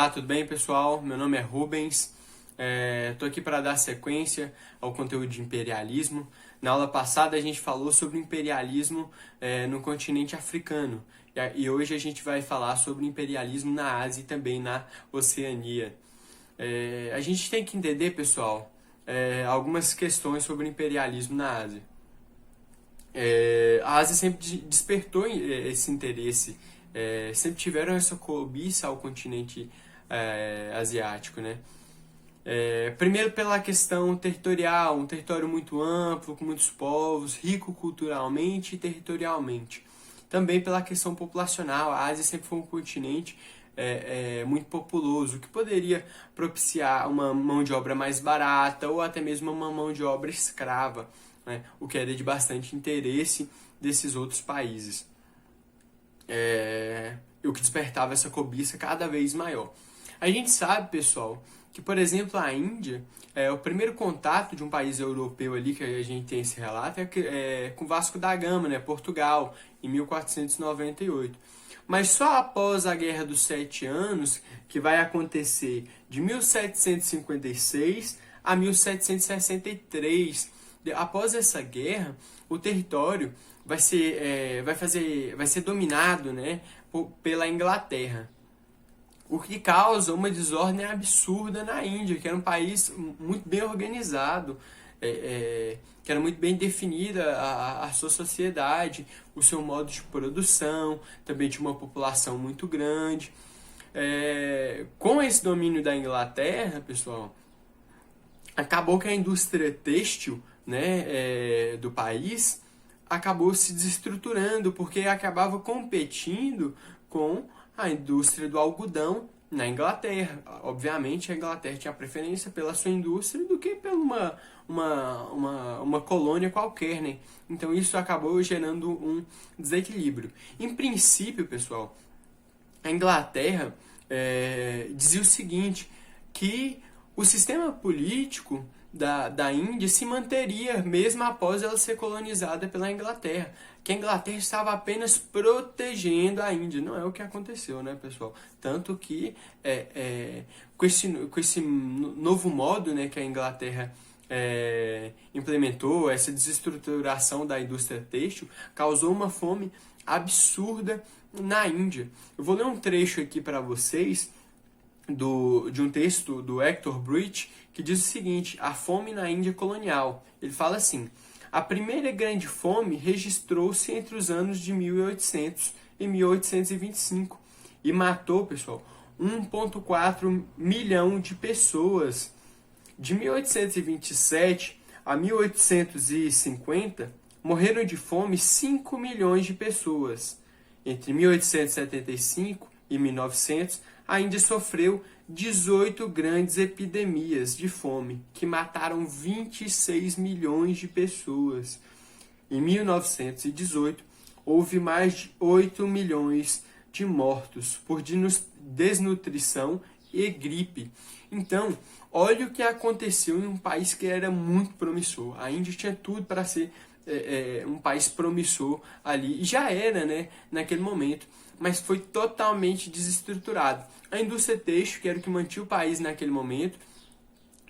Olá, tudo bem, pessoal? Meu nome é Rubens. Estou aqui para dar sequência ao conteúdo de imperialismo. Na aula passada a gente falou sobre imperialismo no continente africano e hoje a gente vai falar sobre imperialismo na Ásia e também na Oceania. A gente tem que entender, pessoal, algumas questões sobre imperialismo na Ásia. A Ásia sempre despertou esse interesse, sempre tiveram essa cobiça ao continente asiático, né? Primeiro pela questão territorial, um território muito amplo, com muitos povos, rico culturalmente e territorialmente. Também pela questão populacional, a Ásia sempre foi um continente muito populoso, que poderia propiciar uma mão de obra mais barata ou até mesmo uma mão de obra escrava, né? O que era de bastante interesse desses outros países. O que despertava essa cobiça cada vez maior. A gente sabe, pessoal, que, por exemplo, a Índia, o primeiro contato de um país europeu ali, que a gente tem esse relato, é com Vasco da Gama, né, Portugal, em 1498. Mas só após a Guerra dos Sete Anos, que vai acontecer de 1756 a 1763, após essa guerra, o território vai ser dominado, né, pela Inglaterra. O que causa uma desordem absurda na Índia, que era um país muito bem organizado, que era muito bem definida a sua sociedade, o seu modo de produção, também tinha uma população muito grande. Com esse domínio da Inglaterra, pessoal, acabou que a indústria têxtil, né, do país acabou se desestruturando, porque acabava competindo com a indústria do algodão na Inglaterra. Obviamente, a Inglaterra tinha preferência pela sua indústria do que por uma colônia qualquer, né? Então, isso acabou gerando um desequilíbrio. Em princípio, pessoal, a Inglaterra dizia o seguinte, que o sistema político da Índia se manteria mesmo após ela ser colonizada pela Inglaterra, que a Inglaterra estava apenas protegendo a Índia. Não é o que aconteceu, né, pessoal? Tanto que com esse novo modo, né, que a Inglaterra implementou, essa desestruturação da indústria têxtil, causou uma fome absurda na Índia. Eu vou ler um trecho aqui para vocês de um texto do Hector Bruit, que diz o seguinte: a fome na Índia colonial. Ele fala assim: a primeira grande fome registrou-se entre os anos de 1800 e 1825 e matou, pessoal, 1,4 milhão de pessoas. De 1827 a 1850, morreram de fome 5 milhões de pessoas. Entre 1875 e 1900, a Índia sofreu 18 grandes epidemias de fome, que mataram 26 milhões de pessoas. Em 1918, houve mais de 8 milhões de mortos por desnutrição e gripe. Então, olha o que aconteceu em um país que era muito promissor. A Índia tinha tudo para ser um país promissor ali, e já era, né, naquele momento, mas foi totalmente desestruturado. A indústria têxtil, que era o que mantinha o país naquele momento,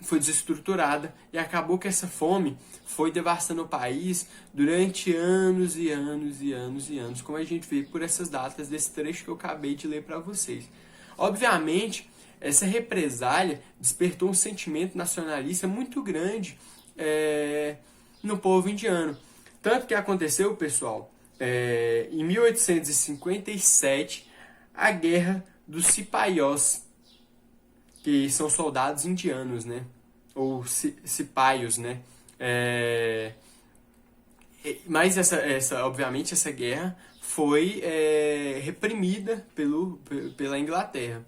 foi desestruturada e acabou que essa fome foi devastando o país durante anos e anos e anos e anos, como a gente vê por essas datas desse trecho que eu acabei de ler para vocês. Obviamente, essa represália despertou um sentimento nacionalista muito grande no povo indiano. Tanto que aconteceu, pessoal, em 1857, a Guerra dos Cipaiós, que são soldados indianos, né? Ou cipaios, né? Mas obviamente essa guerra foi reprimida pela Inglaterra.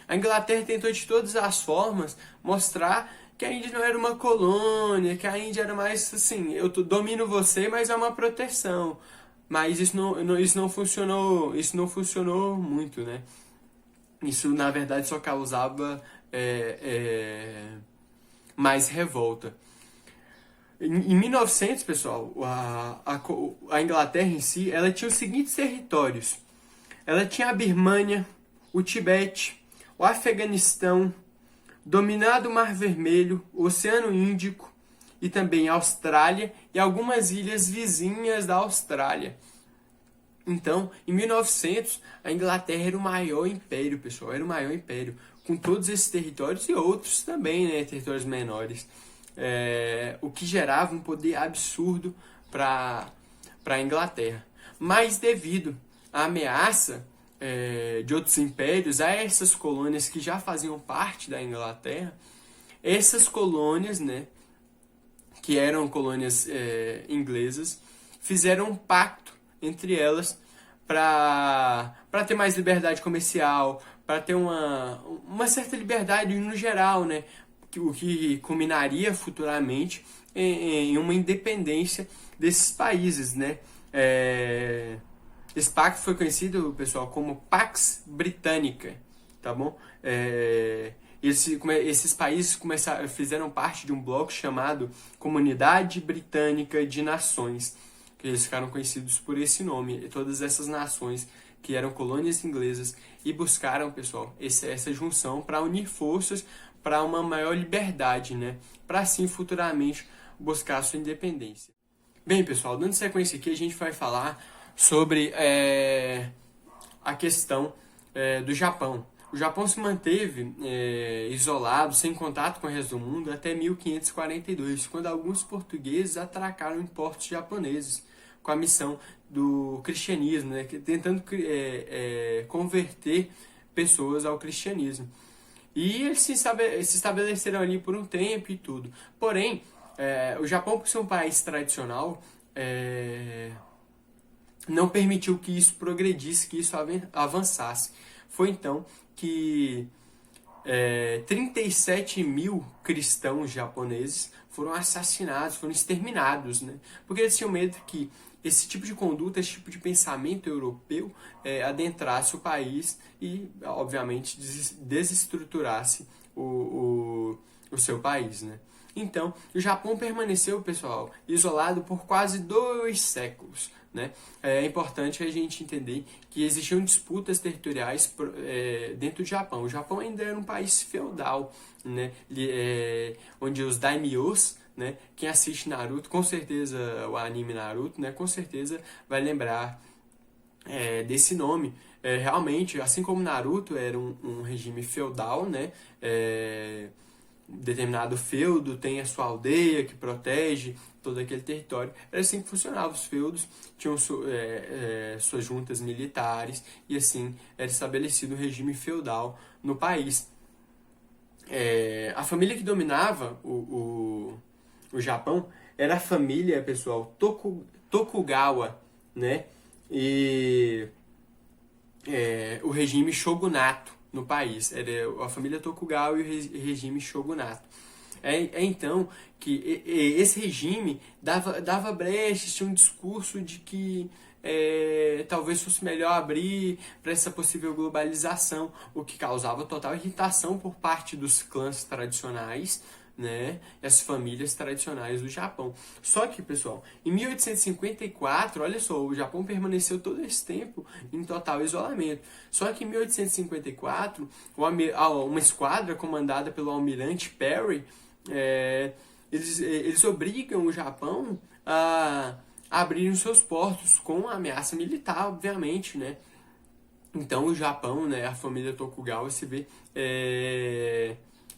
A Inglaterra tentou de todas as formas mostrar que a Índia não era uma colônia, que a Índia era mais assim, eu domino você, mas é uma proteção. Mas isso não funcionou muito, né? Isso, na verdade, só causava mais revolta. Em 1900, pessoal, a Inglaterra em si, ela tinha os seguintes territórios. Ela tinha a Birmânia, o Tibete, o Afeganistão, dominado o Mar Vermelho, o Oceano Índico e também a Austrália e algumas ilhas vizinhas da Austrália. Então, em 1900, a Inglaterra era o maior império, pessoal, era o maior império, com todos esses territórios e outros também, né, territórios menores, o que gerava um poder absurdo para a Inglaterra. Mas devido à ameaça de outros impérios, a essas colônias que já faziam parte da Inglaterra, essas colônias, né, que eram colônias inglesas, fizeram um pacto entre elas para ter mais liberdade comercial, para ter uma certa liberdade no geral, né? O que culminaria futuramente em uma independência desses países, né? Esse pacto foi conhecido, pessoal, como Pax Britannica, tá bom? Esses países fizeram parte de um bloco chamado Comunidade Britânica de Nações, que eles ficaram conhecidos por esse nome, todas essas nações que eram colônias inglesas e buscaram, pessoal, essa junção para unir forças para uma maior liberdade, né? Para assim futuramente buscar a sua independência. Bem, pessoal, dando sequência aqui, a gente vai falar sobre a questão do Japão. O Japão se manteve isolado, sem contato com o resto do mundo, até 1542, quando alguns portugueses atracaram em portos japoneses, com a missão do cristianismo, né, tentando converter pessoas ao cristianismo. E eles se estabeleceram ali por um tempo e tudo. Porém, o Japão, por ser um país tradicional, não permitiu que isso progredisse, que isso avançasse. Foi então que 37 mil cristãos japoneses foram assassinados, foram exterminados, né? Porque eles tinham medo que esse tipo de conduta, esse tipo de pensamento europeu adentrasse o país e, obviamente, desestruturasse o seu país, né? Então, o Japão permaneceu, pessoal, isolado por quase 2 séculos, né? É importante a gente entender que existiam disputas territoriais dentro do Japão. O Japão ainda era um país feudal, né? Onde os daimyos, né? Quem assiste Naruto, com certeza o anime Naruto, né? Com certeza vai lembrar desse nome. Realmente, assim como Naruto era um regime feudal, né? Determinado feudo tem a sua aldeia que protege todo aquele território. Era assim que funcionava. Os feudos tinham suas juntas militares e assim era estabelecido um regime feudal no país. A família que dominava o Japão era a família, pessoal, Tokugawa, né? E o regime shogunato no país. Era a família Tokugawa e o regime shogunato. Então que esse regime dava brechas, tinha um discurso de que talvez fosse melhor abrir para essa possível globalização, o que causava total irritação por parte dos clãs tradicionais, né, as famílias tradicionais do Japão. Só que, pessoal, em 1854, olha só, o Japão permaneceu todo esse tempo em total isolamento. Só que em 1854, uma esquadra comandada pelo almirante Perry, eles obrigam o Japão a abrirem seus portos com ameaça militar, obviamente, né? Então o Japão, né, a família Tokugawa se vê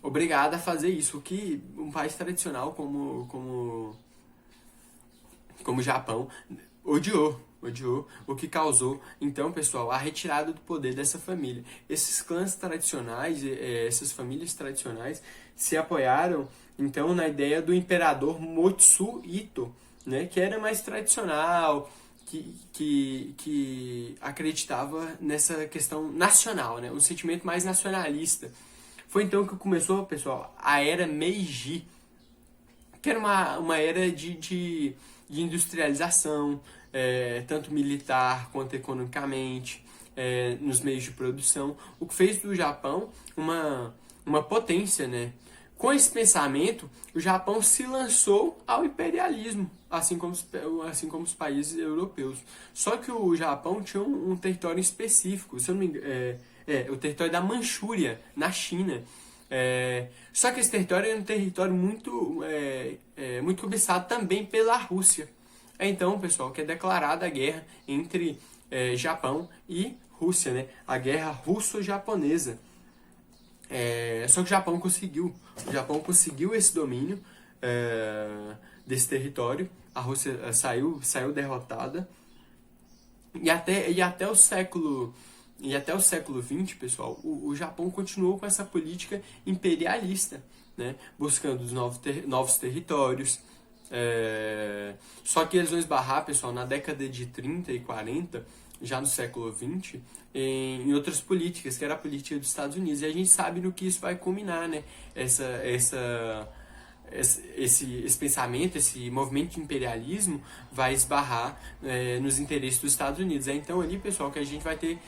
obrigada a fazer isso, o que um país tradicional como o Japão odiou, o que causou, então, pessoal, a retirada do poder dessa família. Esses clãs tradicionais, essas famílias tradicionais se apoiaram, então, na ideia do imperador Motsuhito, né, que era mais tradicional, que acreditava nessa questão nacional, né, um sentimento mais nacionalista. Foi então que começou, pessoal, a era Meiji, que era uma era de industrialização, tanto militar quanto economicamente, nos meios de produção, o que fez do Japão uma potência, né? Com esse pensamento, o Japão se lançou ao imperialismo, assim como os países europeus. Só que o Japão tinha um território específico, se eu não me engano, o território da Manchúria, na China. Só que esse território é um território muito cobiçado também pela Rússia. Então, pessoal, que é declarada a guerra entre Japão e Rússia, né? A guerra russo-japonesa. Só que o Japão conseguiu esse domínio desse território. A Rússia saiu derrotada. E até o século XX, pessoal, o Japão continuou com essa política imperialista, né? Buscando os novos territórios. Só que eles vão esbarrar, pessoal, na década de 30 e 40, já no século XX, em outras políticas, que era a política dos Estados Unidos. E a gente sabe no que isso vai culminar, né? Esse pensamento, esse movimento de imperialismo vai esbarrar nos interesses dos Estados Unidos. É então ali, pessoal, que a gente vai ter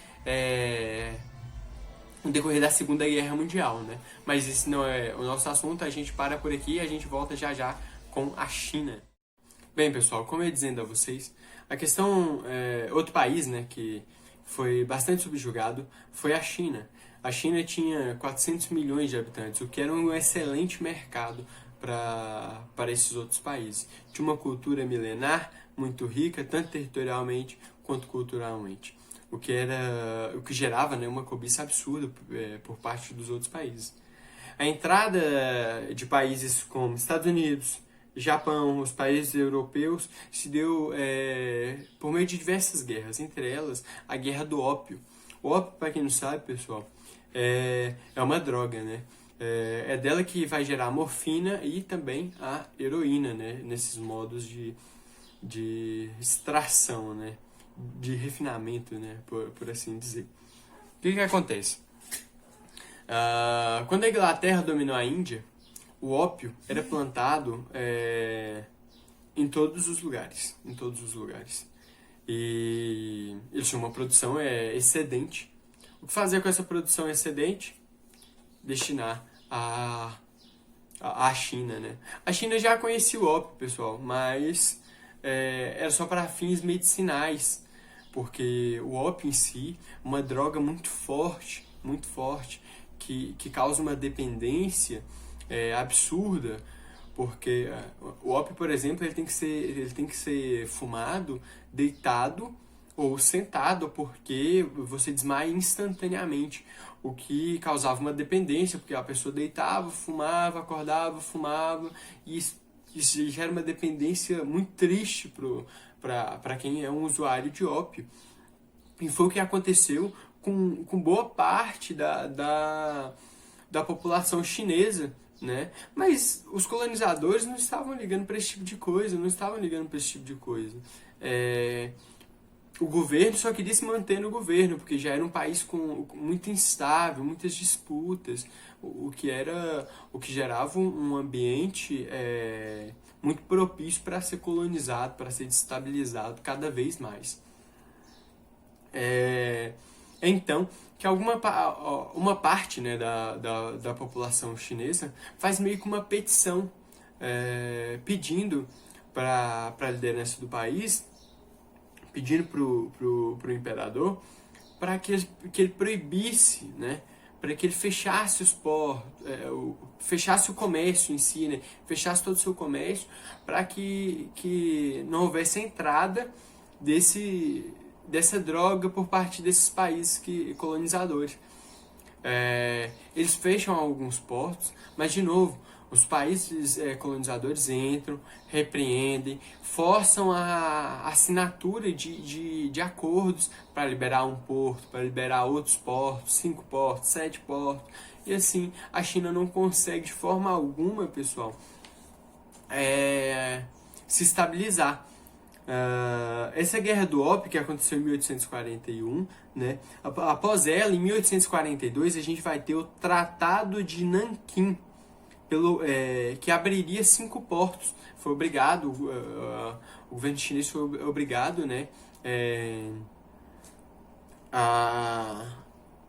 no decorrer da Segunda Guerra Mundial, né? Mas esse não é o nosso assunto, a gente para por aqui e a gente volta já já com a China. Bem, pessoal, como eu ia dizendo a vocês, a questão, outro país, né, que foi bastante subjugado foi a China. A China tinha 400 milhões de habitantes, o que era um excelente mercado para esses outros países. Tinha uma cultura milenar muito rica, tanto territorialmente quanto culturalmente, o que gerava, né, uma cobiça absurda por parte dos outros países. A entrada de países como Estados Unidos, Japão, os países europeus, se deu por meio de diversas guerras, entre elas a Guerra do Ópio. O ópio, para quem não sabe, pessoal, é uma droga, né? É dela que vai gerar a morfina e também a heroína, né? Nesses modos de extração, né? De refinamento, né? Por assim dizer. O que acontece? Quando a Inglaterra dominou a Índia, o ópio era plantado em todos os lugares. E eles tinham uma produção excedente. O que fazer com essa produção excedente? Destinar à China, né? A China já conhecia o ópio, pessoal, mas era só para fins medicinais, porque o ópio em si é uma droga muito forte, que causa uma dependência absurda, porque o ópio, por exemplo, ele tem que ser fumado deitado ou sentado, porque você desmaia instantaneamente, o que causava uma dependência, porque a pessoa deitava, fumava, acordava, fumava, e isso gera uma dependência muito triste para quem é um usuário de ópio. E foi o que aconteceu com boa parte da população chinesa, né? Mas os colonizadores não estavam ligando para esse tipo de coisa, O governo só queria se manter no governo, porque já era um país muito instável, muitas disputas, o que gerava um ambiente muito propício para ser colonizado, para ser destabilizado cada vez mais. Então, que uma parte, né, da população chinesa faz meio que uma petição pedindo para a liderança do país, pedindo pro imperador para que ele proibisse, né, para que ele fechasse os portos, fechasse o comércio em si, né, fechasse todo o seu comércio, para que não houvesse entrada dessa droga por parte desses países colonizadores. Eles fecham alguns portos, mas, de novo, os países colonizadores entram, repreendem, forçam a assinatura de acordos para liberar um porto, para liberar outros portos, 5 portos, 7 portos. E assim, a China não consegue de forma alguma, pessoal, se estabilizar. Essa guerra do ópio, que aconteceu em 1841, né? Após ela, em 1842, a gente vai ter o Tratado de Nanquim, que abriria 5 portos. Foi obrigado, o governo chinês foi obrigado, né, a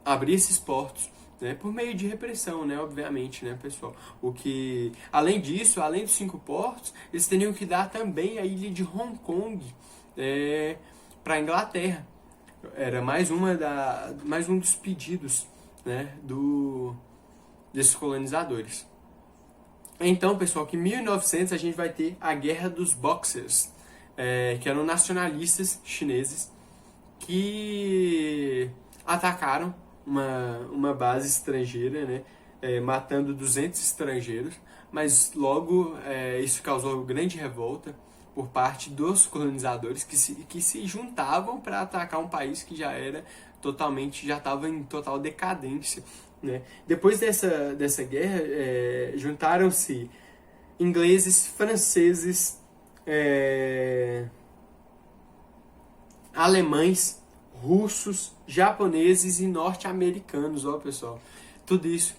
abrir esses portos, né, por meio de repressão, né, obviamente, né, pessoal. Além disso, além dos 5 portos, eles teriam que dar também a ilha de Hong Kong para a Inglaterra. era mais um dos pedidos, né, desses colonizadores. Então, pessoal, que em 1900 a gente vai ter a Guerra dos Boxers, que eram nacionalistas chineses que atacaram uma base estrangeira, né, matando 200 estrangeiros, mas logo isso causou grande revolta por parte dos colonizadores que se juntavam para atacar um país que já estava em total decadência, né? Depois dessa guerra, juntaram-se ingleses, franceses, alemães, russos, japoneses e norte-americanos, ó, pessoal. Tudo isso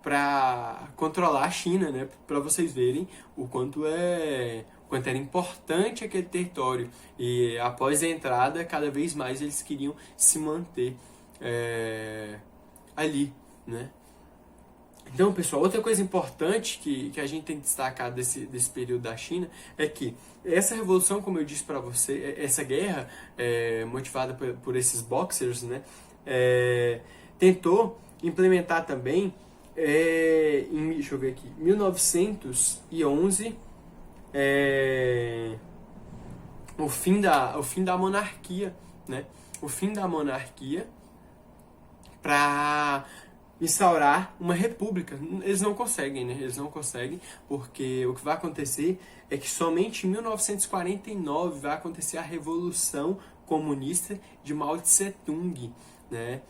para controlar a China, né? Para vocês verem o quanto era importante aquele território. E após a entrada, cada vez mais eles queriam se manter ali, né? Então, pessoal, outra coisa importante que a gente tem que destacar desse período da China é que essa revolução, como eu disse para você, essa guerra motivada por esses boxers, né, tentou implementar também, deixa eu ver aqui, 1911, o fim da monarquia, né? O fim da monarquia para instaurar uma república. Eles não conseguem, né? Eles não conseguem, porque o que vai acontecer é que somente em 1949 vai acontecer a Revolução Comunista de Mao Tse-tung, né?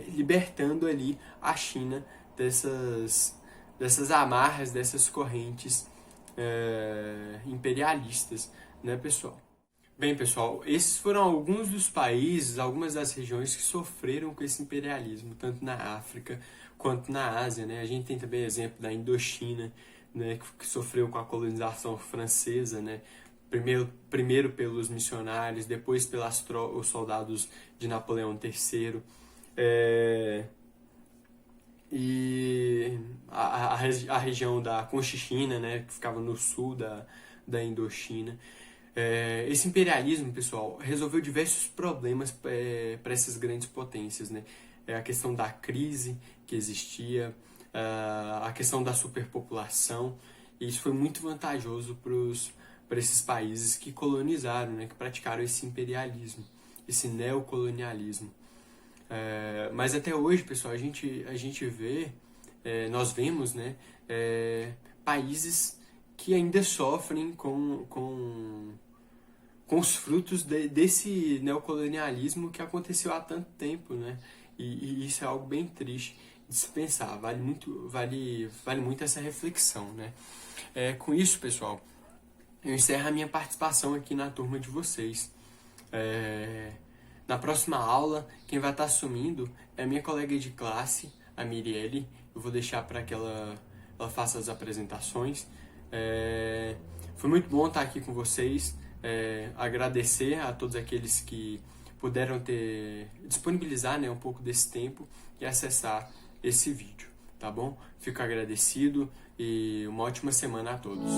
Libertando ali a China dessas amarras, dessas correntes imperialistas, né, pessoal? Bem, pessoal, esses foram alguns dos países, algumas das regiões que sofreram com esse imperialismo, tanto na África quanto na Ásia, né? A gente tem também exemplo da Indochina, né, que sofreu com a colonização francesa, né? Primeiro pelos missionários, depois pelos soldados de Napoleão III. E a região da Conchichina, né, que ficava no sul da Indochina. Esse imperialismo, pessoal, resolveu diversos problemas para essas grandes potências, né? A questão da crise que existia, a questão da superpopulação, e isso foi muito vantajoso para esses países que colonizaram, né? Que praticaram esse imperialismo, esse neocolonialismo. Mas até hoje, pessoal, a gente vê, nós vemos, né, países que ainda sofrem com os frutos desse neocolonialismo que aconteceu há tanto tempo, né? E isso é algo bem triste de se pensar, vale muito essa reflexão, né? Com isso, pessoal, eu encerro a minha participação aqui na turma de vocês. Na próxima aula, quem vai estar assumindo é a minha colega de classe, a Mirielle. Eu vou deixar para que ela faça as apresentações. Foi muito bom estar aqui com vocês. Agradecer a todos aqueles que puderam disponibilizar, né, um pouco desse tempo e acessar esse vídeo, tá bom? Fico agradecido e uma ótima semana a todos.